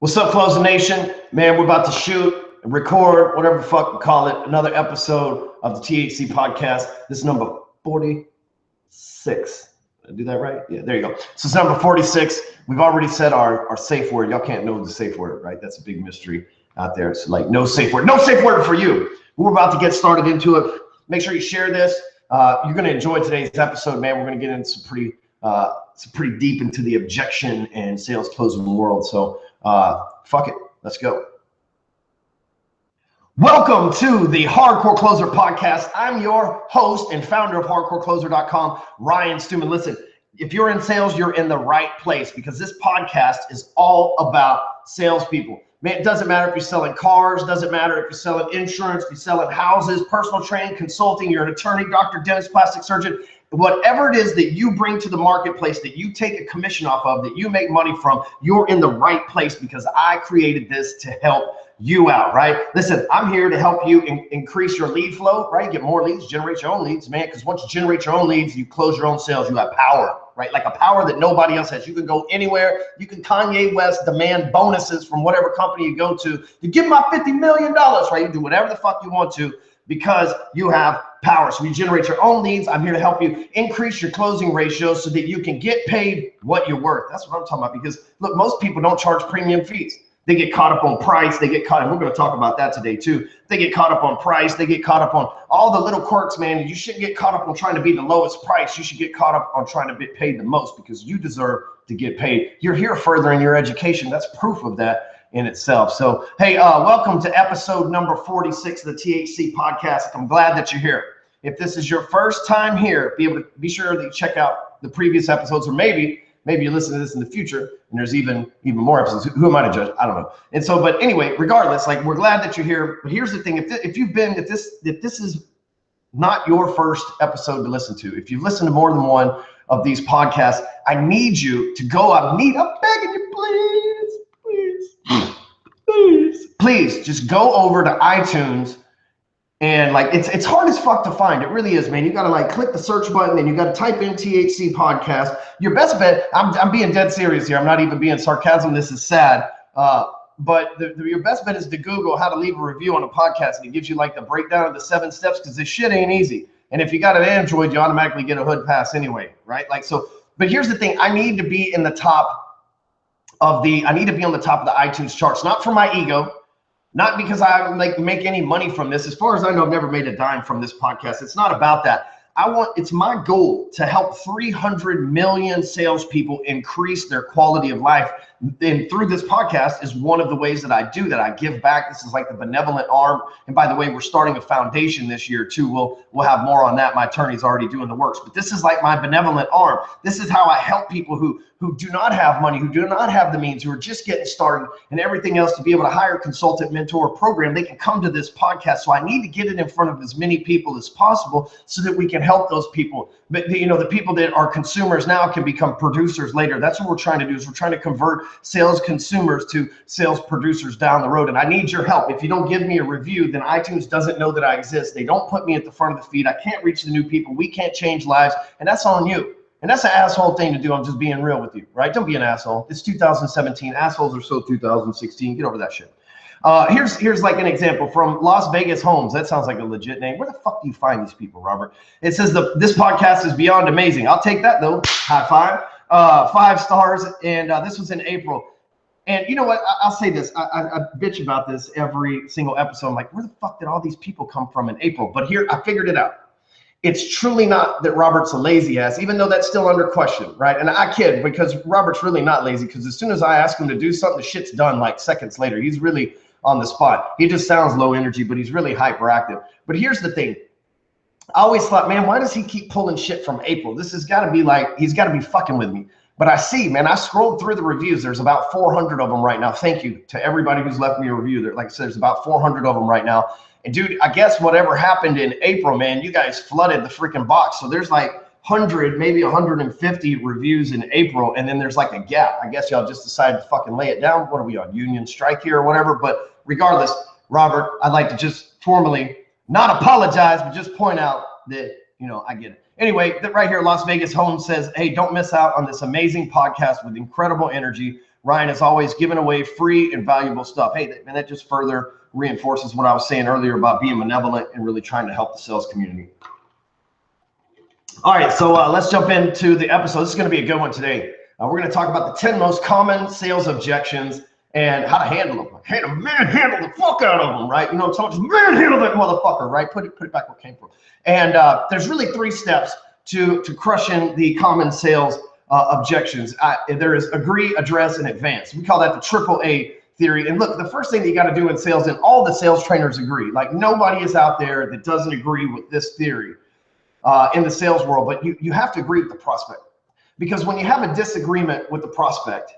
What's up, Closing Nation? Man, we're about to shoot, record, whatever the fuck we call it, another episode of the THC podcast. This is number 46. Did I do that right? Yeah, there you go. So it's number 46. We've already said our safe word. Y'all can't know the safe word, right? That's a big mystery out there. It's like no safe word. No safe word for you. We're about to get started into it. Make sure you share this. You're going to enjoy today's episode, man. We're going to get into some pretty deep into the objection and sales closing world. So fuck it. Let's go. Welcome to the Hardcore Closer podcast. I'm your host and founder of HardcoreCloser.com, Ryan Stewman. Listen, if you're in sales, you're in the right place because this podcast is all about salespeople. Man, it doesn't matter if you're selling cars, doesn't matter if you're selling insurance, if you're selling houses, personal training, consulting, you're an attorney, doctor, dentist, plastic surgeon, whatever it is that you bring to the marketplace, that you take a commission off of, that you make money from, you're in the right place because I created this to help you out, right? Listen, I'm here to help you increase your lead flow, right? Get more leads, generate your own leads, man, because once you generate your own leads, you close your own sales, you have power, right? Like a power that nobody else has. You can go anywhere. You can Kanye West demand bonuses from whatever company you go to. You give my $50 million, right? You do whatever the fuck you want to because you have power. So you generate your own leads. I'm here to help you increase your closing ratios so that you can get paid what you're worth. That's what I'm talking about because look, most people don't charge premium fees. They get caught up on price. They get caught, and we're going to talk about that today too. They get caught up on price. They get caught up on all the little quirks, man. You shouldn't get caught up on trying to be the lowest price. You should get caught up on trying to get paid the most because you deserve to get paid. You're here furthering your education. That's proof of that in itself. So, hey, welcome to episode number 46 of the THC podcast. I'm glad that you're here. If this is your first time here, be sure that you check out the previous episodes, or maybe you listen to this in the future and there's even more episodes. Who am I to judge? I don't know. And so, but anyway, regardless, like we're glad that you're here. But here's the thing: if this is not your first episode to listen to, if you've listened to more than one of these podcasts, I need you to go out. I'm begging you, please, just go over to iTunes. And like it's hard as fuck to find. It really is, man. You gotta like click the search button and you gotta type in THC podcast. Your best bet, I'm being dead serious here. I'm not even being sarcasm. This is sad. But your best bet is to Google how to leave a review on a podcast, and it gives you like the breakdown of the 7 steps because this shit ain't easy. And if you got an Android, you automatically get a hood pass anyway, right? Like so. But here's the thing: I need to be on the top of the iTunes charts, not for my ego. Not because I make any money from this. As far as I know, I've never made a dime from this podcast. It's not about that. It's my goal to help 300 million salespeople increase their quality of life. And through this podcast is one of the ways that I do that. I give back. This is like the benevolent arm. And by the way, we're starting a foundation this year too. We'll have more on that. My attorney's already doing the works, but this is like my benevolent arm. This is how I help people who do not have money, who do not have the means, who are just getting started and everything else to be able to hire a consultant, mentor, or program. They can come to this podcast. So I need to get it in front of as many people as possible so that we can help those people. But the people that are consumers now can become producers later. That's what we're trying to do, is we're trying to convert sales consumers to sales producers down the road. And I need your help. If you don't give me a review, then iTunes doesn't know that I exist. They don't put me at the front of the feed. I can't reach the new people. We can't change lives. And that's on you. And that's an asshole thing to do. I'm just being real with you, right? Don't be an asshole. It's 2017. Assholes are so 2016. Get over that shit. Here's like an example from Las Vegas Homes. That sounds like a legit name. Where the fuck do you find these people, Robert? It says this podcast is beyond amazing. I'll take that though. High five. 5 stars. And this was in April. And you know what? I'll say this. I bitch about this every single episode. I'm like, where the fuck did all these people come from in April? But here, I figured it out. It's truly not that Robert's a lazy ass, even though that's still under question, right? And I kid, because Robert's really not lazy, because as soon as I ask him to do something, the shit's done like seconds later. He's really on the spot. He just sounds low energy, but he's really hyperactive. But here's the thing. I always thought, man, why does he keep pulling shit from April? This has got to be like, he's got to be fucking with me. But I see, man, I scrolled through the reviews. There's about 400 of them right now. Thank you to everybody who's left me a review. There, like I said, there's about 400 of them right now. And dude, I guess whatever happened in April, man, you guys flooded the freaking box. So there's like 100, maybe 150 reviews in April. And then there's like a gap. I guess y'all just decided to fucking lay it down. What are we on, union strike here or whatever? But regardless, Robert, I'd like to just formally not apologize, but just point out that, I get it. Anyway, right here, Las Vegas Home says, hey, don't miss out on this amazing podcast with incredible energy Ryan is always giving away free and valuable stuff. Hey, and that just further reinforces what I was saying earlier about being benevolent and really trying to help the sales community. All right, so let's jump into the episode. This is going to be a good one today. We're going to talk about the 10 most common sales objections and how to handle them. Like, hey, manhandle the fuck out of them, right? You know, someone just manhandle that motherfucker, right? Put it back where it came from. And there's really 3 steps to crushing the common sales objections. There is agree, address, and advance. We call that the AAA theory. And look, the first thing that you got to do in sales, and all the sales trainers agree, like nobody is out there that doesn't agree with this theory in the sales world, but you have to agree with the prospect. Because when you have a disagreement with the prospect,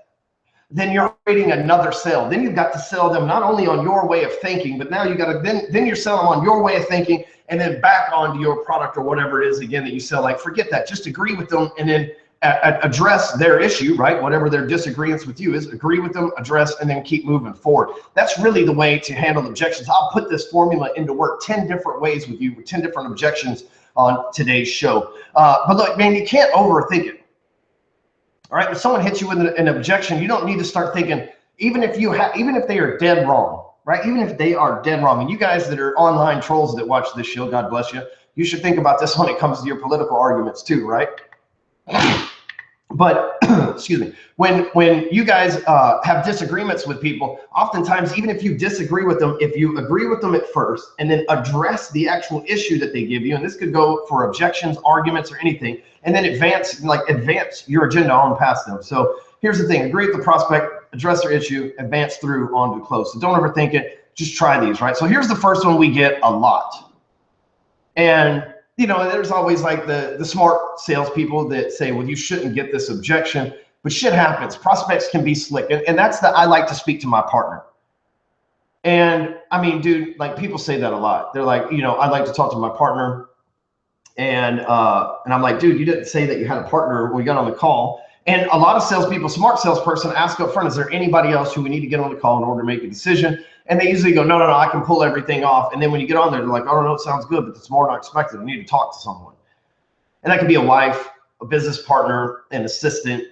then you're creating another sale. Then you've got to sell them not only on your way of thinking, but now you got to then you're selling them on your way of thinking and then back onto your product or whatever it is again that you sell. Like, forget that. Just agree with them and then address their issue, right? Whatever their disagreements with you is, agree with them, address, and then keep moving forward. That's really the way to handle objections. I'll put this formula into work 10 different ways with you, with 10 different objections on today's show. But look, man, you can't overthink it. All right, if someone hits you with an objection, you don't need to start thinking, even if they are dead wrong, right? Even if they are dead wrong, and you guys that are online trolls that watch this show, God bless you, you should think about this when it comes to your political arguments too, right? But excuse me, when you guys have disagreements with people, oftentimes, even if you disagree with them, if you agree with them at first and then address the actual issue that they give you, and this could go for objections, arguments, or anything, and then advance your agenda on past them. So here's the thing: agree with the prospect, address their issue, advance through on to close. So don't overthink it. Just try these, right? So here's the first one we get a lot, and you know, there's always like the smart salespeople that say, well, you shouldn't get this objection, but shit happens. Prospects can be slick. And that's I like to speak to my partner. And I mean, dude, like people say that a lot. They're like, you know, I'd like to talk to my partner. And I'm like, dude, you didn't say that you had a partner when we got on the call. And a lot of salespeople, smart salesperson, ask up front, is there anybody else who we need to get on the call in order to make a decision? And they usually go, no, I can pull everything off. And then when you get on there, they're like, oh, no, it sounds good, but it's more than expected. I need to talk to someone. And that could be a wife, a business partner, an assistant,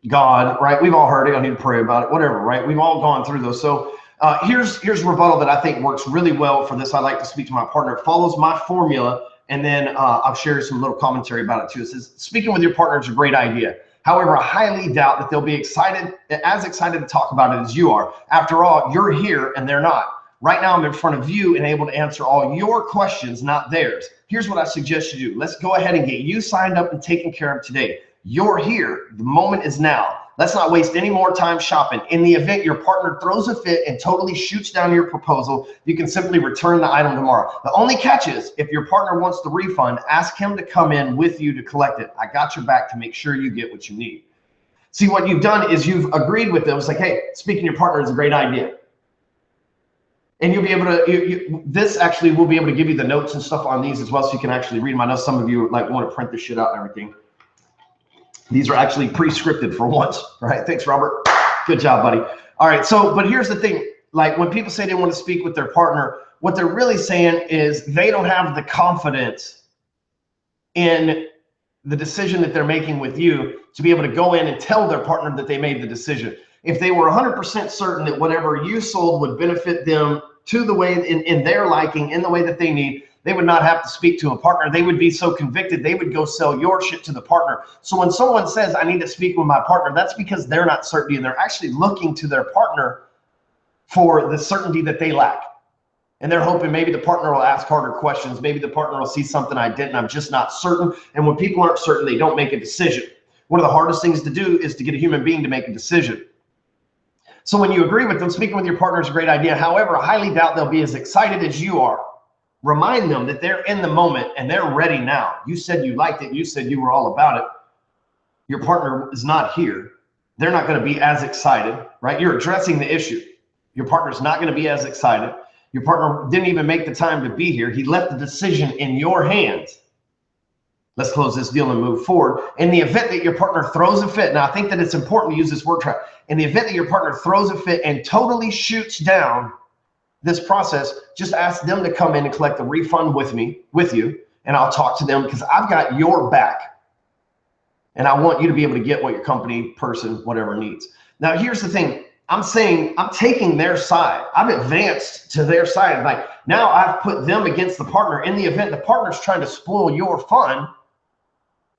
God, right? We've all heard it. I need to pray about it, whatever, right? We've all gone through those. So here's rebuttal that I think works really well for this. I like to speak to my partner. It follows my formula, and then I'll share some little commentary about it too. It says, speaking with your partner is a great idea. However, I highly doubt that they'll be as excited to talk about it as you are. After all, you're here and they're not. Right now, I'm in front of you and able to answer all your questions, not theirs. Here's what I suggest you do. Let's go ahead and get you signed up and taken care of today. You're here. The moment is now. Let's not waste any more time shopping. In the event your partner throws a fit and totally shoots down your proposal, you can simply return the item tomorrow. The only catch is, if your partner wants the refund, ask him to come in with you to collect it. I got your back to make sure you get what you need. See, what you've done is you've agreed with them. It's like, hey, speaking to your partner is a great idea. And you'll be able to, this actually will be able to give you the notes and stuff on these as well, so you can actually read them. I know some of you like want to print this shit out and everything. These are actually pre-scripted for once, right? Thanks, Robert. Good job, buddy. All right, so, but here's the thing. Like when people say they want to speak with their partner, what they're really saying is they don't have the confidence in the decision that they're making with you to be able to go in and tell their partner that they made the decision. If they were 100% certain that whatever you sold would benefit them to the way in their liking, in the way that they need, they would not have to speak to a partner. They would be so convicted, they would go sell your shit to the partner. So when someone says, I need to speak with my partner, that's because they're not certain, and they're actually looking to their partner for the certainty that they lack. And they're hoping maybe the partner will ask harder questions. Maybe the partner will see something I didn't. I'm just not certain. And when people aren't certain, they don't make a decision. One of the hardest things to do is to get a human being to make a decision. So when you agree with them, speaking with your partner is a great idea. However, I highly doubt they'll be as excited as you are. Remind them that they're in the moment and they're ready now. You said you liked it. You said you were all about it. Your partner is not here. They're not going to be as excited, right? You're addressing the issue. Your partner's not going to be as excited. Your partner didn't even make the time to be here. He left the decision in your hands. Let's close this deal and move forward. In the event that your partner throws a fit, now I think that it's important to use this word track. In the event that your partner throws a fit and totally shoots down this process, just ask them to come in and collect the refund with you, and I'll talk to them because I've got your back. And I want you to be able to get what your company, person, whatever needs. Now, here's the thing. I'm saying I'm taking their side. I've advanced to their side. Like now I've put them against the partner. In the event the partner's trying to spoil your fun,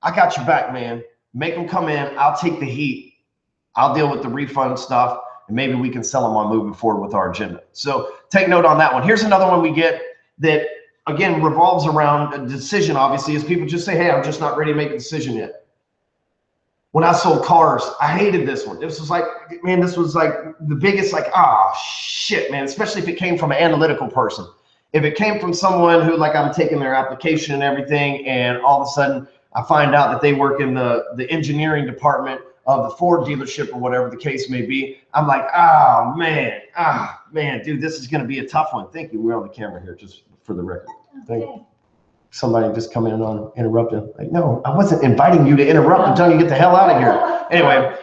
I got your back, man. Make them come in. I'll take the heat. I'll deal with the refund stuff, and maybe we can sell them on moving forward with our agenda. So take note on that one. Here's another one we get that, again, revolves around a decision, obviously, is people just say, hey, I'm just not ready to make a decision yet. When I sold cars, I hated this one. This was like, man, this was like the biggest, like, shit, man, especially if it came from an analytical person. If it came from someone who, like, I'm taking their application and everything, and all of a sudden I find out that they work in the engineering department of the Ford dealership or whatever the case may be, I'm like, man, dude, this is going to be a tough one. Thank you. We're on the camera here, just for the record. Thank you. Somebody just come in on interrupting. Like, no, I wasn't inviting you to interrupt. I'm telling you, get the hell out of here. Anyway,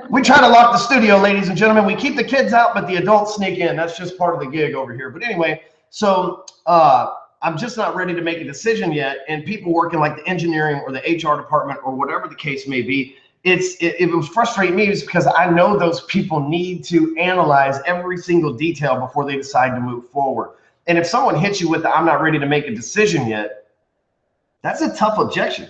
we try to lock the studio, ladies and gentlemen. We keep the kids out, but the adults sneak in. That's just part of the gig over here. But anyway, so I'm just not ready to make a decision yet. And people working like the engineering or the HR department or whatever the case may be, it was frustrating me because I know those people need to analyze every single detail before they decide to move forward. And if someone hits you with the, I'm not ready to make a decision yet, that's a tough objection,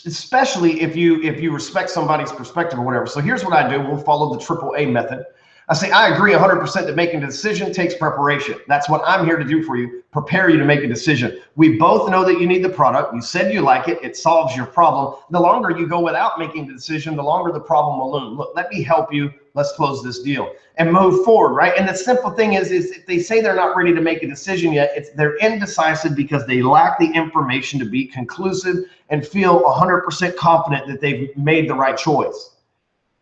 especially if you respect somebody's perspective or whatever. So here's what I do. We'll follow the AAA method. I say, I agree 100% that making a decision takes preparation. That's what I'm here to do for you, prepare you to make a decision. We both know that you need the product. You said you like it. It solves your problem. The longer you go without making the decision, the longer the problem will loom. Look, let me help you. Let's close this deal and move forward, right? And the simple thing is if they say they're not ready to make a decision yet, they're indecisive because they lack the information to be conclusive and feel 100% confident that they've made the right choice.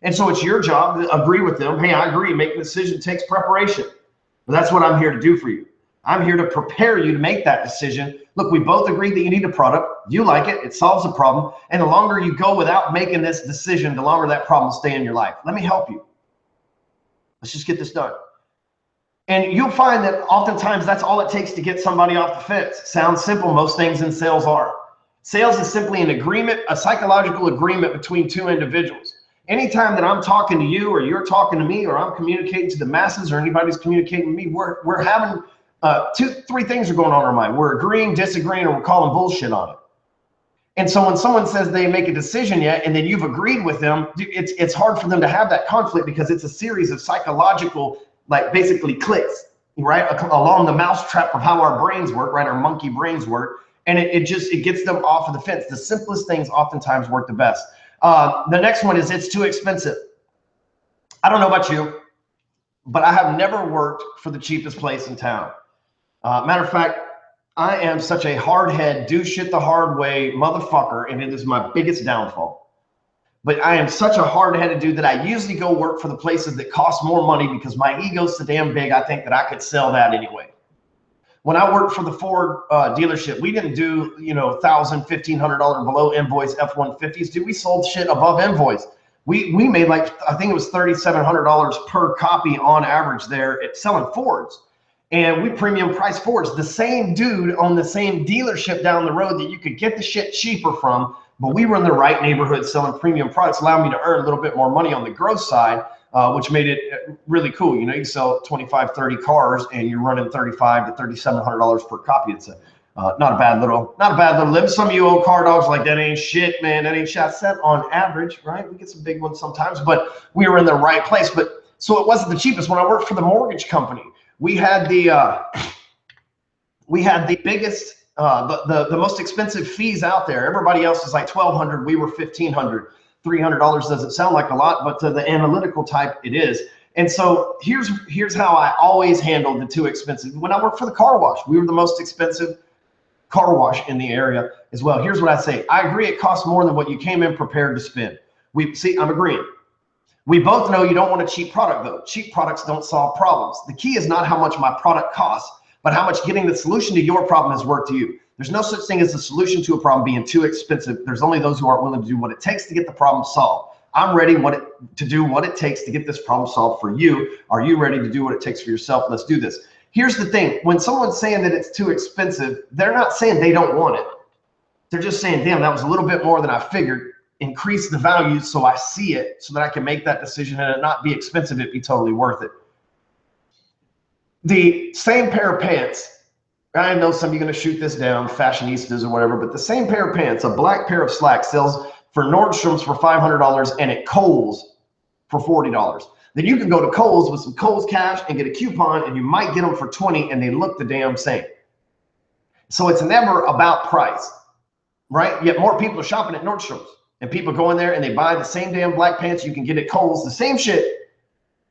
And so it's your job to agree with them. Hey, I agree. Making a decision takes preparation. But that's what I'm here to do for you. I'm here to prepare you to make that decision. Look, we both agree that you need a product. You like it. It solves a problem. And the longer you go without making this decision, the longer that problem will stay in your life. Let me help you. Let's just get this done. And you'll find that oftentimes that's all it takes to get somebody off the fence. Sounds simple. Most things in sales are. Sales is simply an agreement, a psychological agreement between two individuals. Anytime that I'm talking to you or you're talking to me or I'm communicating to the masses or anybody's communicating to me, we're having three things are going on in our mind. We're agreeing, disagreeing, or we're calling bullshit on it. And so when someone says they make a decision yet and then you've agreed with them, it's hard for them to have that conflict because it's a series of psychological, like basically clicks, right? Along the mousetrap of how our brains work, right? Our monkey brains work. And it gets them off of the fence. The simplest things oftentimes work the best. The next one is it's too expensive. I don't know about you, but I have never worked for the cheapest place in town. Matter of fact, I am such a hard head, do shit the hard way motherfucker, and it is my biggest downfall. But I am such a hard-headed dude that I usually go work for the places that cost more money because my ego's so damn big, I think that I could sell that anyway. When I worked for the Ford dealership, we didn't do, $1,000, $1,500 below invoice F-150s. Dude, we sold shit above invoice. We made I think it was $3,700 per copy on average there at selling Fords. And we premium price Fords. The same dude on the same dealership down the road that you could get the shit cheaper from, but we were in the right neighborhood selling premium products, allowed me to earn a little bit more money on the growth side. Which made it really cool. You sell 25, 30 cars and you're running $3,500 to $3,700 per copy. It's not a bad little live. Some of you old car dogs like, that ain't shit, man. That ain't shit. I said on average, right? We get some big ones sometimes, but we were in the right place. But so it wasn't the cheapest. When I worked for the mortgage company, we had the biggest, the most expensive fees out there. Everybody else is like $1,200. We were $1,500. $300 doesn't sound like a lot, but to the analytical type, it is. And so here's how I always handled the too expensive. When I worked for the car wash, we were the most expensive car wash in the area as well. Here's what I say. I agree it costs more than what you came in prepared to spend. I'm agreeing. We both know you don't want a cheap product though. Cheap products don't solve problems. The key is not how much my product costs, but how much getting the solution to your problem is worth to you. There's no such thing as a solution to a problem being too expensive. There's only those who aren't willing to do what it takes to get the problem solved. I'm ready to do what it takes to get this problem solved for you. Are you ready to do what it takes for yourself? Let's do this. Here's the thing. When someone's saying that it's too expensive, they're not saying they don't want it. They're just saying, damn, that was a little bit more than I figured. increase the value so I see it, so that I can make that decision and it not be expensive, it be totally worth it. The same pair of pants, I know some of you are going to shoot this down, fashionistas or whatever, but the same pair of pants, a black pair of slacks, sells for Nordstrom's for $500 and at Kohl's for $40. Then you can go to Kohl's with some Kohl's cash and get a coupon, and you might get them for $20, and they look the damn same. So it's never about price, right? Yet more people are shopping at Nordstrom's, and people go in there and they buy the same damn black pants you can get at Kohl's, the same shit,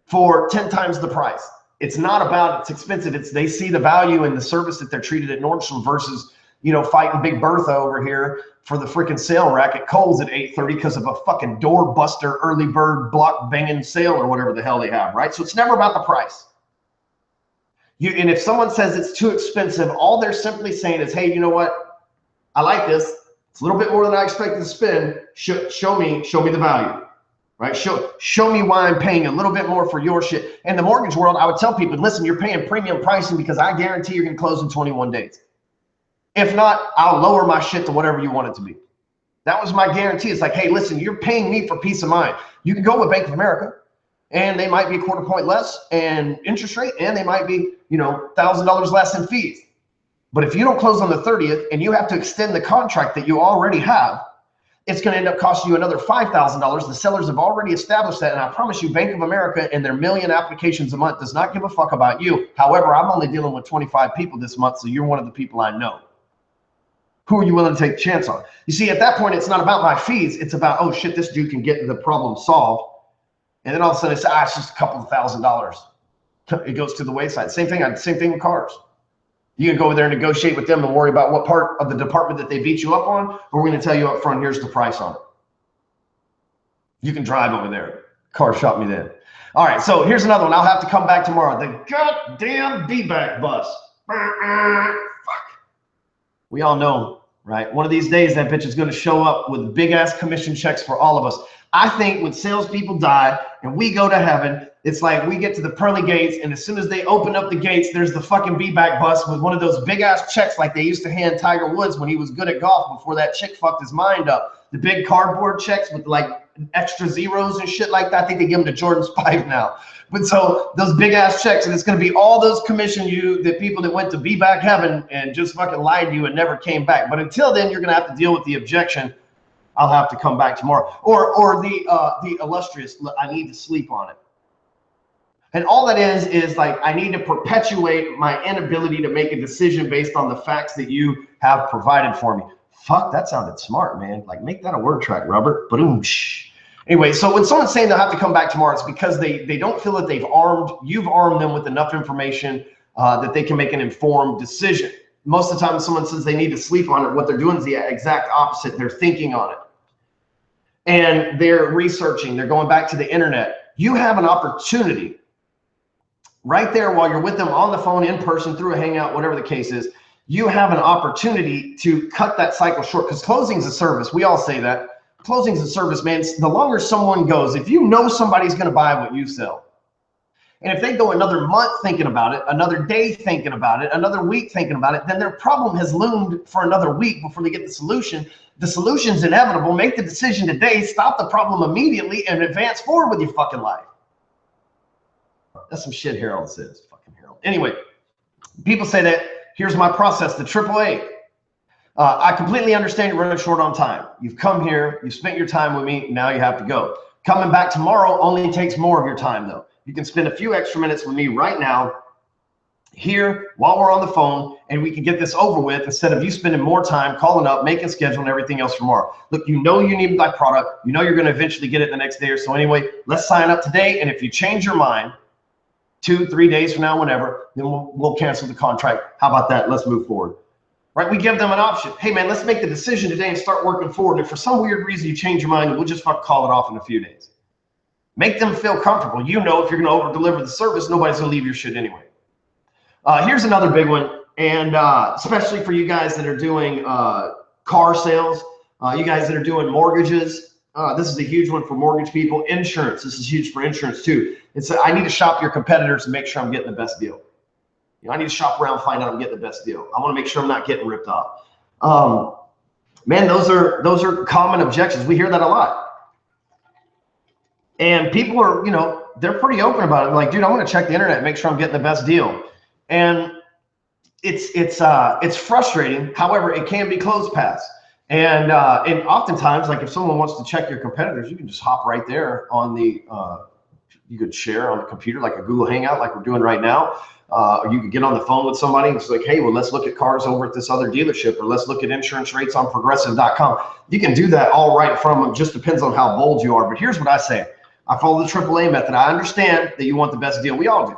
for 10 times the price. It's not about it's expensive. It's they see the value in the service that they're treated at Nordstrom versus, you know, fighting Big Bertha over here for the freaking sale rack at Kohl's at 8:30 because of a fucking door buster early bird block banging sale or whatever the hell they have, right? So it's never about the price. And if someone says it's too expensive, all they're simply saying is, hey, you know what? I like this. It's a little bit more than I expected to spend. Show me the value, right? Show me why I'm paying a little bit more for your shit. In the mortgage world, I would tell people, listen, you're paying premium pricing because I guarantee you're going to close in 21 days. If not, I'll lower my shit to whatever you want it to be. That was my guarantee. It's like, hey, listen, you're paying me for peace of mind. You can go with Bank of America, and they might be a quarter point less in interest rate, and they might be, you know, $1,000 less in fees. But if you don't close on the 30th and you have to extend the contract that you already have, it's going to end up costing you another $5,000. The sellers have already established that. And I promise you, Bank of America and their million applications a month does not give a fuck about you. However, I'm only dealing with 25 people this month, so you're one of the people I know. Who are you willing to take a chance on? You see, at that point, it's not about my fees. It's about, oh shit, this dude can get the problem solved. And then all of a sudden it's just a couple of $1,000s. It goes to the wayside. Same thing with cars. You can go over there and negotiate with them and worry about what part of the department that they beat you up on, or we're going to tell you up front, here's the price on it. You can drive over there. Car shop me then. All right, so here's another one. I'll have to come back tomorrow. The goddamn B-back bus. Fuck. We all know, right? One of these days, that bitch is going to show up with big-ass commission checks for all of us. I think when salespeople die and we go to heaven, it's like we get to the pearly gates, and as soon as they open up the gates, there's the fucking B-back bus with one of those big-ass checks like they used to hand Tiger Woods when he was good at golf before that chick fucked his mind up. The big cardboard checks with like extra zeros and shit like that. I think they give them to Jordan Spieth now. But so those big-ass checks, and it's going to be all those commission the people that went to B-back heaven and just fucking lied to you and never came back. But until then, you're going to have to deal with the objection. I'll have to come back tomorrow. Or the illustrious, I need to sleep on it. And all that is like, I need to perpetuate my inability to make a decision based on the facts that you have provided for me. Fuck, that sounded smart, man. Like, make that a word track, Robert. Boom. Anyway, so when someone's saying they'll have to come back tomorrow, it's because they don't feel that you've armed them with enough information that they can make an informed decision. Most of the time when someone says they need to sleep on it, what they're doing is the exact opposite. They're thinking on it. And they're researching, they're going back to the internet. You have an opportunity right there while you're with them on the phone, in person, through a hangout, whatever the case is. You have an opportunity to cut that cycle short, because closing's a service. We all say that. Closing's a service, man. The longer someone goes, if you know somebody's going to buy what you sell, and if they go another month thinking about it, another day thinking about it, another week thinking about it, then their problem has loomed for another week before they get the solution. The solution's inevitable. Make the decision today, stop the problem immediately, and advance forward with your fucking life. That's some shit Harold says, fucking Harold. Anyway, people say that, here's my process, the AAA. I completely understand you're running short on time. You've come here, you've spent your time with me, now you have to go. Coming back tomorrow only takes more of your time though. You can spend a few extra minutes with me right now, here, while we're on the phone, and we can get this over with instead of you spending more time calling up, making schedule and everything else tomorrow. Look, you know you need my product. You know you're going to eventually get it the next day or so anyway. Let's sign up today, and if you change your mind, 2-3 days from now, whenever, then we'll cancel the contract. How about that? Let's move forward. Right? We give them an option. Hey, man, let's make the decision today and start working forward. And if for some weird reason you change your mind, we'll just fucking call it off in a few days. Make them feel comfortable. You know, if you're going to over-deliver the service, nobody's going to leave your shit anyway. Here's another big one, and especially for you guys that are doing car sales, you guys that are doing mortgages. This is a huge one for mortgage people. Insurance. This is huge for insurance too. It's I need to shop your competitors and make sure I'm getting the best deal. You know, I need to shop around, find out I'm getting the best deal. I want to make sure I'm not getting ripped off. Man, those are common objections. We hear that a lot. And people are, you know, they're pretty open about it. Like, dude, I'm going to check the internet, make sure I'm getting the best deal. And it's frustrating. However, it can be closed paths. And oftentimes, like if someone wants to check your competitors, you can just hop right there on the, you could share on the computer, like a Google Hangout, like we're doing right now. Or you could get on the phone with somebody and it's like, hey, well, let's look at cars over at this other dealership, or let's look at insurance rates on progressive.com. You can do that all right from them. Just depends on how bold you are. But here's what I say. I follow the AAA method. I understand that you want the best deal. We all do.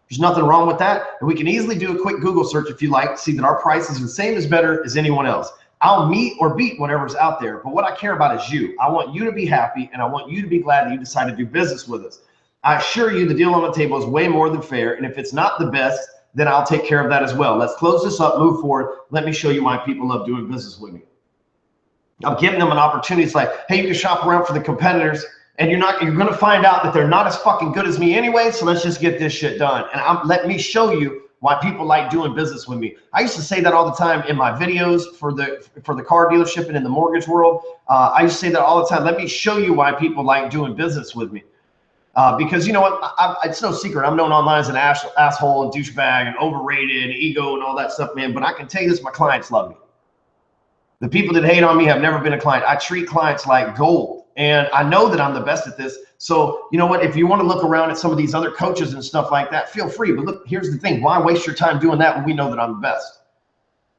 There's nothing wrong with that. And we can easily do a quick Google search if you like to see that our price is the same as better as anyone else. I'll meet or beat whatever's out there. But what I care about is you. I want you to be happy, and I want you to be glad that you decided to do business with us. I assure you the deal on the table is way more than fair. And if it's not the best, then I'll take care of that as well. Let's close this up, move forward. Let me show you why people love doing business with me. I'm giving them an opportunity. It's like, hey, you can shop around for the competitors, and you're going to find out that they're not as fucking good as me anyway. So let's just get this shit done. And let me show you why people like doing business with me. I used to say that all the time in my videos for the car dealership and in the mortgage world. I used to say that all the time. Let me show you why people like doing business with me. Because you know what, it's no secret. I'm known online as an asshole and douchebag and overrated and ego and all that stuff, man. But I can tell you this, my clients love me. The people that hate on me have never been a client. I treat clients like gold. And I know that I'm the best at this. So you know what, if you want to look around at some of these other coaches and stuff like that, feel free. But look, here's the thing. Why waste your time doing that when we know that I'm the best?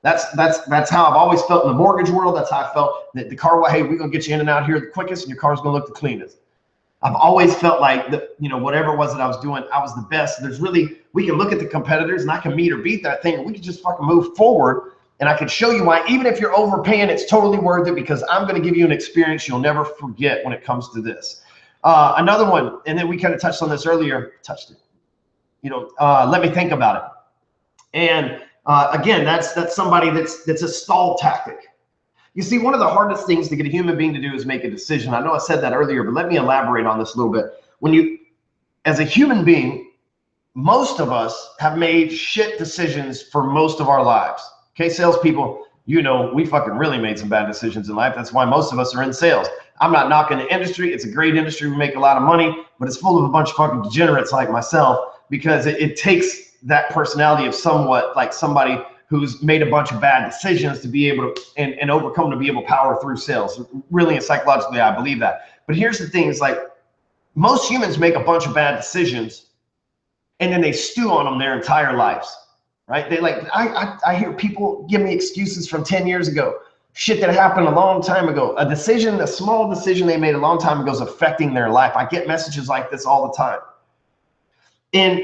That's how I've always felt in the mortgage world. That's how I felt that the car, hey, we're going to get you in and out here the quickest, and your car's going to look the cleanest. I've always felt like that, you know, whatever it was that I was doing, I was the best. There's really, we can look at the competitors and I can meet or beat that thing. We can just fucking move forward, and I can show you why, even if you're overpaying, it's totally worth it, because I'm going to give you an experience you'll never forget when it comes to this. Another one, and then we kind of touched on this earlier, you know, let me think about it. And again, that's somebody that's a stall tactic. You see, one of the hardest things to get a human being to do is make a decision. I know I said that earlier, but let me elaborate on this a little bit. When you, as a human being, most of us have made shit decisions for most of our lives. Okay, salespeople, you know, we fucking really made some bad decisions in life. That's why most of us are in sales. I'm not knocking the industry. It's a great industry. We make a lot of money, but it's full of a bunch of fucking degenerates like myself, because it takes that personality of somewhat like somebody who's made a bunch of bad decisions to be able to and overcome, to be able to power through sales. Really and psychologically, I believe that. But here's the thing, is like most humans make a bunch of bad decisions and then they stew on them their entire lives, right? They like, I hear people give me excuses from 10 years ago, shit that happened a long time ago, a decision, a small decision they made a long time ago is affecting their life. I get messages like this all the time. And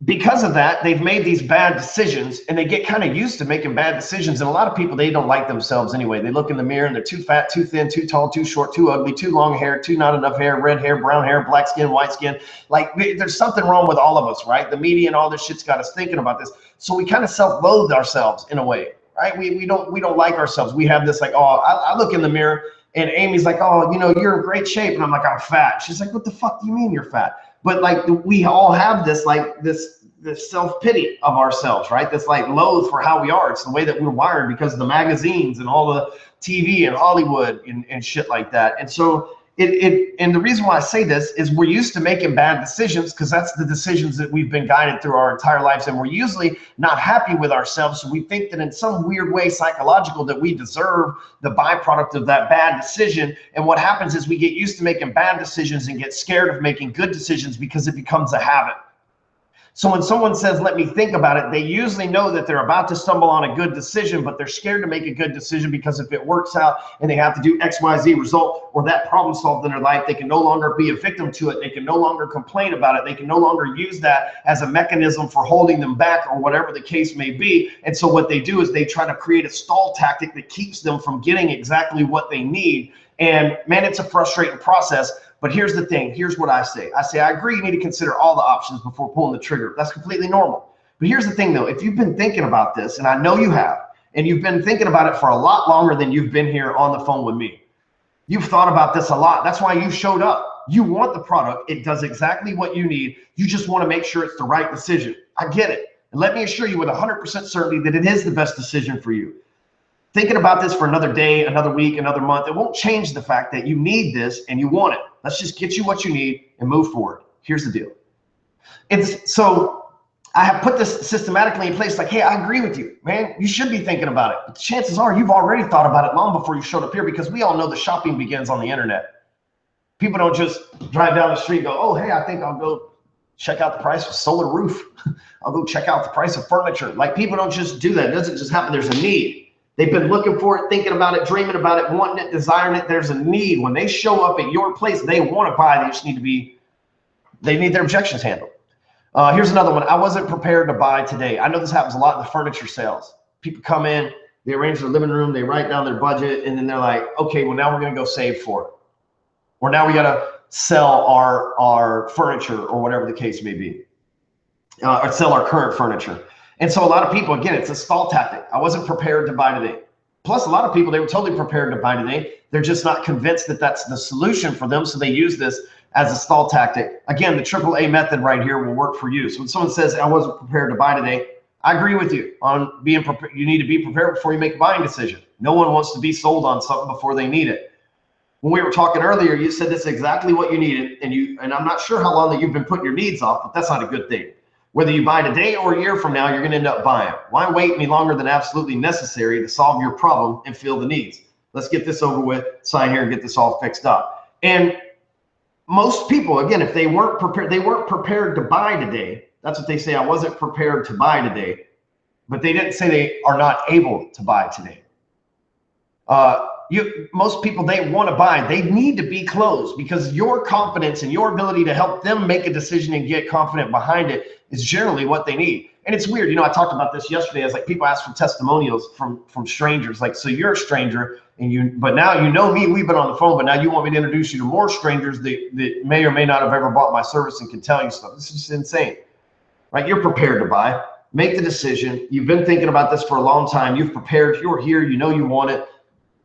because of that, they've made these bad decisions, and they get kind of used to making bad decisions. And a lot of people, they don't like themselves anyway. They look in the mirror and they're too fat, too thin, too tall, too short, too ugly, too long hair, too not enough hair, red hair, brown hair, black skin, white skin. Like there's something wrong with all of us, right? The media and all this shit's got us thinking about this. So we kind of self-loathe ourselves in a way, right? We don't like ourselves. We have this like, oh, I look in the mirror and Amy's like, oh, you know, you're in great shape. And I'm like, I'm fat. She's like, what the fuck do you mean you're fat? But like we all have this like this self-pity of ourselves, right? That's like loathe for how we are. It's the way that we're wired because of the magazines and all the TV and Hollywood and shit like that. And so and the reason why I say this is we're used to making bad decisions because that's the decisions that we've been guided through our entire lives. And we're usually not happy with ourselves. So we think that in some weird way, psychological, that we deserve the byproduct of that bad decision. And what happens is we get used to making bad decisions and get scared of making good decisions because it becomes a habit. So when someone says, let me think about it, they usually know that they're about to stumble on a good decision, but they're scared to make a good decision because if it works out and they have to do X, Y, Z result or that problem solved in their life, they can no longer be a victim to it. They can no longer complain about it. They can no longer use that as a mechanism for holding them back or whatever the case may be. And so what they do is they try to create a stall tactic that keeps them from getting exactly what they need. And man, it's a frustrating process. But here's the thing. Here's what I say. I agree you need to consider all the options before pulling the trigger. That's completely normal. But here's the thing, though. If you've been thinking about this, and I know you have, and you've been thinking about it for a lot longer than you've been here on the phone with me, you've thought about this a lot. That's why you showed up. You want the product. It does exactly what you need. You just want to make sure it's the right decision. I get it. And let me assure you with 100% certainty that it is the best decision for you. thinking about this for another day, another week, another month, it won't change the fact that you need this and you want it. Let's just get you what you need and move forward. Here's the deal. So I have put this systematically in place, like, hey, I agree with you, man. You should be thinking about it. But the chances are you've already thought about it long before you showed up here, because we all know the shopping begins on the internet. People don't just drive down the street and go, oh, hey, I think I'll go check out the price of solar roof. I'll go check out the price of furniture. Like, people don't just do that. It doesn't just happen. There's a need. They've been looking for it, thinking about it, dreaming about it, wanting it, desiring it. There's a need. When they show up at your place, they want to buy. They just need to be, they need their objections handled. Here's another one. I wasn't prepared to buy today. I know this happens a lot in the furniture sales. People come in, they arrange their living room, they write down their budget, and then they're like, okay, well, now we're going to go save for it. Or now we got to sell our furniture, or whatever the case may be, or sell our current furniture. And so a lot of people, again, it's a stall tactic. I wasn't prepared to buy today. Plus, a lot of people, they were totally prepared to buy today. They're just not convinced that that's the solution for them. So they use this as a stall tactic. Again, the AAA method right here will work for you. So when someone says, I wasn't prepared to buy today, I agree with you on being prepared. You need to be prepared before you make a buying decision. No one wants to be sold on something before they need it. When we were talking earlier, you said this is exactly what you needed. And I'm not sure how long that you've been putting your needs off, but that's not a good thing. Whether you buy today or a year from now, you're going to end up buying. Why wait any longer than absolutely necessary to solve your problem and fill the needs? Let's get this over with, sign here, and get this all fixed up. And most people, again, if they weren't prepared to buy today. That's what they say. I wasn't prepared to buy today, but they didn't say they are not able to buy today. Most people, they want to buy. They need to be closed, because your confidence and your ability to help them make a decision and get confident behind it is generally what they need. And it's weird. You know, I talked about this yesterday as like people ask for testimonials from strangers. Like, so you're a stranger but now you know me, we've been on the phone, but now you want me to introduce you to more strangers that may or may not have ever bought my service and can tell you stuff. This is just insane, right? You're prepared to buy, make the decision. You've been thinking about this for a long time. You've prepared, you're here, you know you want it.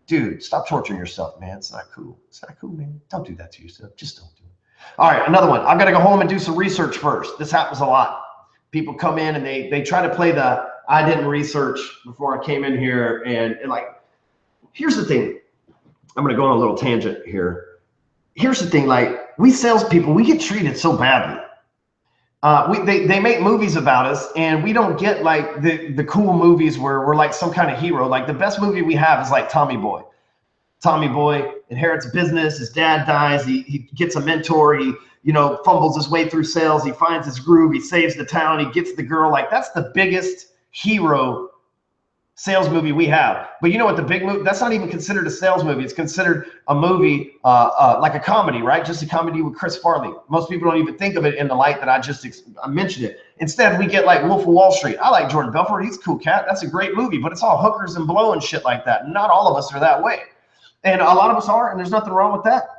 Dude, stop torturing yourself, man. It's not cool. It's not cool, man. Don't do that to yourself. Just don't do it. All right, another one. I've got to go home and do some research first. This happens a lot. People come in and they try to play the I didn't research before I came in here. And like, here's the thing. I'm going to go on a little tangent here. Here's the thing. Like, we salespeople, we get treated so badly. They make movies about us, and we don't get like the cool movies where we're like some kind of hero. Like, the best movie we have is like Tommy Boy. Tommy Boy inherits a business. His dad dies. He gets a mentor. He, you know, fumbles his way through sales. He finds his groove. He saves the town. He gets the girl. Like, that's the biggest hero sales movie we have. But you know what, the big movie, that's not even considered a sales movie. It's considered a movie like a comedy, right? Just a comedy with Chris Farley. Most people don't even think of it in the light that I mentioned it. Instead, we get like Wolf of Wall Street. I like Jordan Belfort. He's a cool cat. That's a great movie, but it's all hookers and blow and shit like that. Not all of us are that way. And a lot of us are, and there's nothing wrong with that.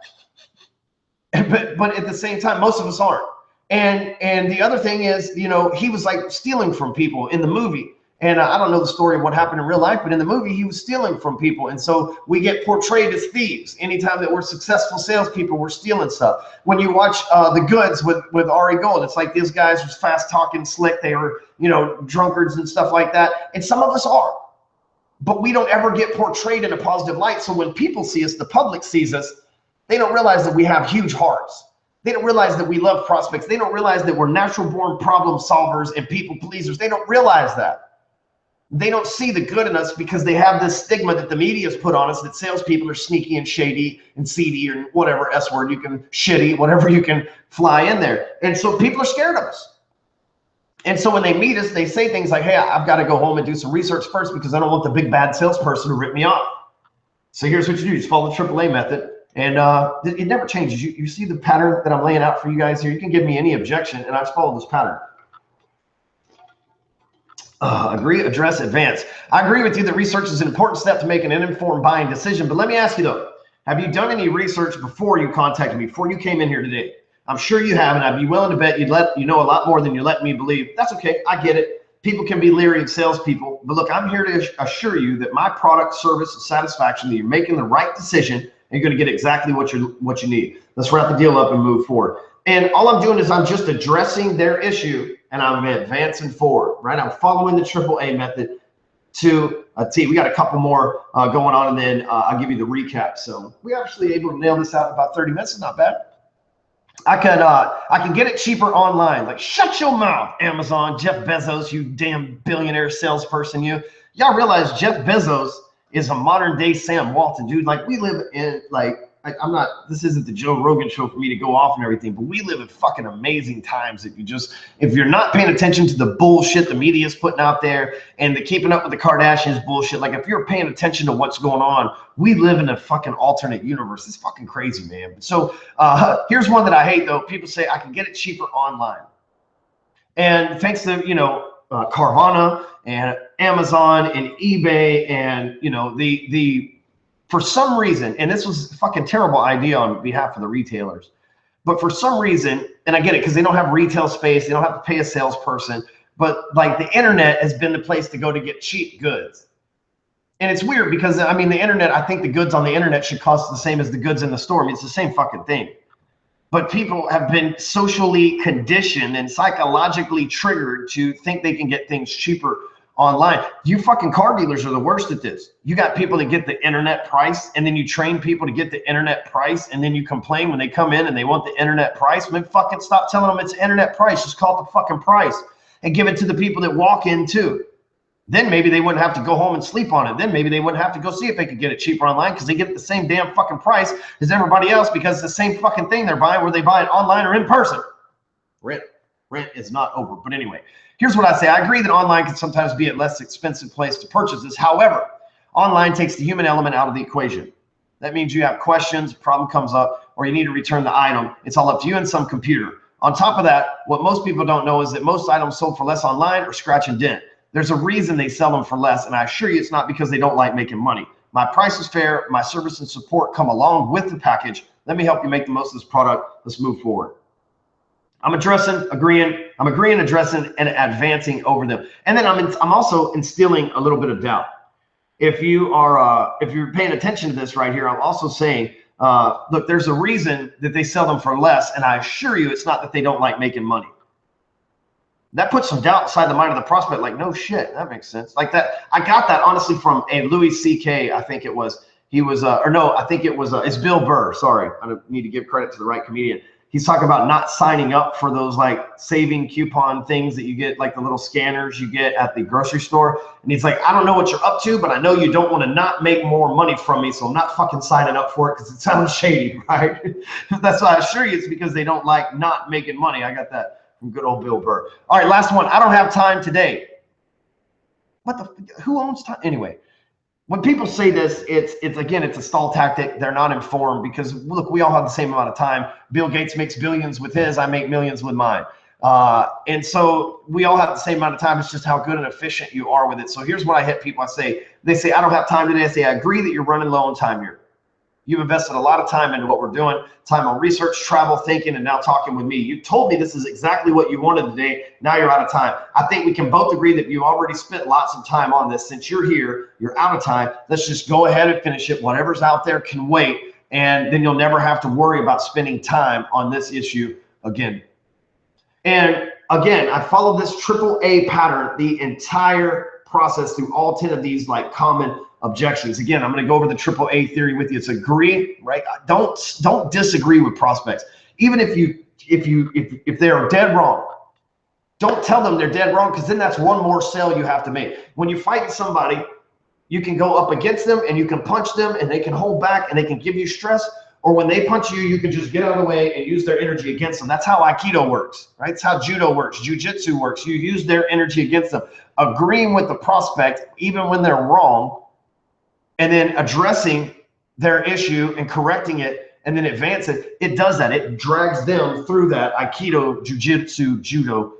But at the same time, most of us aren't. And the other thing is, you know, he was like stealing from people in the movie. And I don't know the story of what happened in real life, but in the movie, he was stealing from people. And so we get portrayed as thieves. Anytime that we're successful salespeople, we're stealing stuff. When you watch The Goods with Ari Gold, it's like these guys were fast talking, slick. They were, you know, drunkards and stuff like that. And some of us are. But we don't ever get portrayed in a positive light. So when people see us, the public sees us, they don't realize that we have huge hearts. They don't realize that we love prospects. They don't realize that we're natural born problem solvers and people pleasers. They don't realize that. They don't see the good in us because they have this stigma that the media's put on us, that salespeople are sneaky and shady and seedy or whatever S word you can, shitty, whatever you can fly in there. And so people are scared of us. And so when they meet us, they say things like, hey, I've got to go home and do some research first because I don't want the big bad salesperson to rip me off. So here's what you do. Just follow the AAA method. And it never changes. You see the pattern that I'm laying out for you guys here? You can give me any objection, and I just follow this pattern. Agree, address, advance. I agree with you that research is an important step to make an informed buying decision. But let me ask you, though, have you done any research before you contacted me, before you came in here today? I'm sure you have, and I'd be willing to bet you know a lot more than you let me believe. That's okay. I get it. People can be leery of salespeople. But look, I'm here to assure you that my product, service, and satisfaction, that you're making the right decision, and you're going to get exactly what you need. Let's wrap the deal up and move forward. And all I'm doing is I'm just addressing their issue, and I'm advancing forward, right? I'm following the AAA method to We got a couple more going on, and then I'll give you the recap. So we actually able to nail this out in about 30 minutes. It's not bad. I can get it cheaper online. Like, shut your mouth, Amazon, Jeff Bezos, you damn billionaire salesperson. Y'all realize Jeff Bezos is a modern day Sam Walton, dude. Like, we live in, like, I'm not, this isn't the Joe Rogan show for me to go off and everything, but we live in fucking amazing times. If you're not paying attention to the bullshit the media is putting out there and the keeping up with the Kardashians bullshit, like if you're paying attention to what's going on, we live in a fucking alternate universe. It's fucking crazy, man. So here's one that I hate though. People say I can get it cheaper online. And thanks to, Carvana and Amazon and eBay and, for some reason, and this was a fucking terrible idea on behalf of the retailers, but for some reason, and I get it because they don't have retail space, they don't have to pay a salesperson, but like the internet has been the place to go to get cheap goods. And it's weird because, I mean, the internet, I think the goods on the internet should cost the same as the goods in the store. I mean, it's the same fucking thing. But people have been socially conditioned and psychologically triggered to think they can get things cheaper online. You fucking car dealers are the worst at this. You got people that get the internet price, and then you train people to get the internet price, and then you complain when they come in and they want the internet price. Then fucking stop telling them it's internet price. Just call it the fucking price and give it to the people that walk in too. Then maybe they wouldn't have to go home and sleep on it. Then maybe they wouldn't have to go see if they could get it cheaper online because they get the same damn fucking price as everybody else because it's the same fucking thing they're buying, whether they buy it online or in person. Rent is not over. But anyway, here's what I say. I agree that online can sometimes be a less expensive place to purchase this. However, online takes the human element out of the equation. That means you have questions, a problem comes up, or you need to return the item. It's all up to you and some computer. On top of that, what most people don't know is that most items sold for less online are scratch and dent. There's a reason they sell them for less, and I assure you it's not because they don't like making money. My price is fair. My service and support come along with the package. Let me help you make the most of this product. Let's move forward. I'm agreeing, addressing, and advancing over them. And then I'm also instilling a little bit of doubt. If you're paying attention to this right here, I'm also saying, look, there's a reason that they sell them for less, and I assure you it's not that they don't like making money. That puts some doubt inside the mind of the prospect, like, no shit, that makes sense. Like that, I got that honestly from a Louis C.K., I think it was. He was, it's Bill Burr, sorry. I don't need to give credit to the right comedian. He's talking about not signing up for those like saving coupon things that you get, like the little scanners you get at the grocery store. And he's like, I don't know what you're up to, but I know you don't want to not make more money from me. So I'm not fucking signing up for it because it sounds shady, right? That's why I assure you it's because they don't like not making money. I got that from good old Bill Burr. All right, last one. I don't have time today. Who owns time? Anyway. When people say this, it's a stall tactic. They're not informed because look, we all have the same amount of time. Bill Gates makes billions with his, I make millions with mine. And so we all have the same amount of time. It's just how good and efficient you are with it. So here's what I hit people. They say, I don't have time today. I say, I agree that you're running low on time here. You've invested a lot of time into what we're doing, time on research, travel, thinking, and now talking with me. You told me this is exactly what you wanted today. Now you're out of time. I think we can both agree that you already spent lots of time on this. Since you're here, you're out of time. Let's just go ahead and finish it. Whatever's out there can wait. And then you'll never have to worry about spending time on this issue again. And again, I follow this AAA pattern the entire process through all 10 of these like common objections. Again, I'm going to go over the AAA theory with you. It's agree, right? Don't disagree with prospects. Even if they're dead wrong, don't tell them they're dead wrong because then that's one more sale you have to make. When you fight somebody, you can go up against them and you can punch them and they can hold back and they can give you stress. Or when they punch you, you can just get out of the way and use their energy against them. That's how Aikido works, right? It's how Judo works, Jiu-Jitsu works. You use their energy against them. Agreeing with the prospect, even when they're wrong, and then addressing their issue and correcting it and then advance it, it does that. It drags them through that Aikido, Jiu-Jitsu, Judo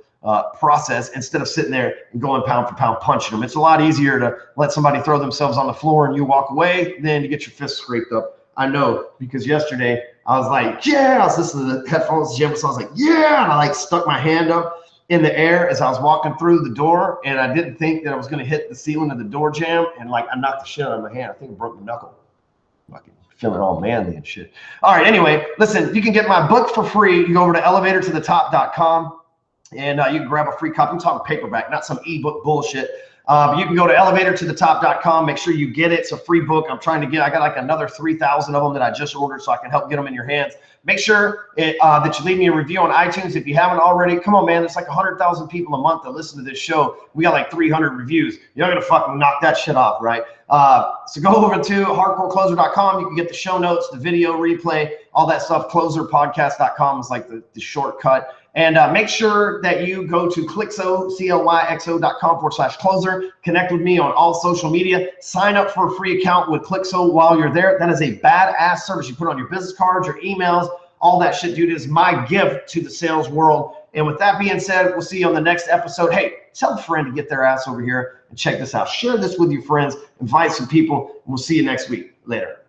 process instead of sitting there and going pound for pound punching them. It's a lot easier to let somebody throw themselves on the floor and you walk away than to get your fist scraped up. I know, because yesterday I was like, yeah, I was listening to the headphones, gym, so I was like, yeah, and I like stuck my hand up in the air as I was walking through the door, and I didn't think that I was going to hit the ceiling of the door jamb, and like I knocked the shit out of my hand. I think I broke my knuckle. Fucking feeling all manly and shit. All right, anyway, listen, you can get my book for free. You go over to elevatortothetop.com, and you can grab a free copy. I'm talking paperback, not some ebook bullshit. But you can go to elevatortothetop.com. Make sure you get it. It's a free book. I got like another 3,000 of them that I just ordered, so I can help get them in your hands. Make sure that you leave me a review on iTunes if you haven't already. Come on, man. There's like 100,000 people a month that listen to this show. We got like 300 reviews. You're not going to fucking knock that shit off, right? So go over to hardcorecloser.com. You can get the show notes, the video replay, all that stuff. Closerpodcast.com is like the shortcut. And make sure that you go to Clyxo, clyxo.com/closer. Connect with me on all social media. Sign up for a free account with Clyxo while you're there. That is a badass service. You put on your business cards, your emails, all that shit, dude. It is my gift to the sales world. And with that being said, we'll see you on the next episode. Hey, tell a friend to get their ass over here and check this out. Share this with your friends. Invite some people. And we'll see you next week. Later.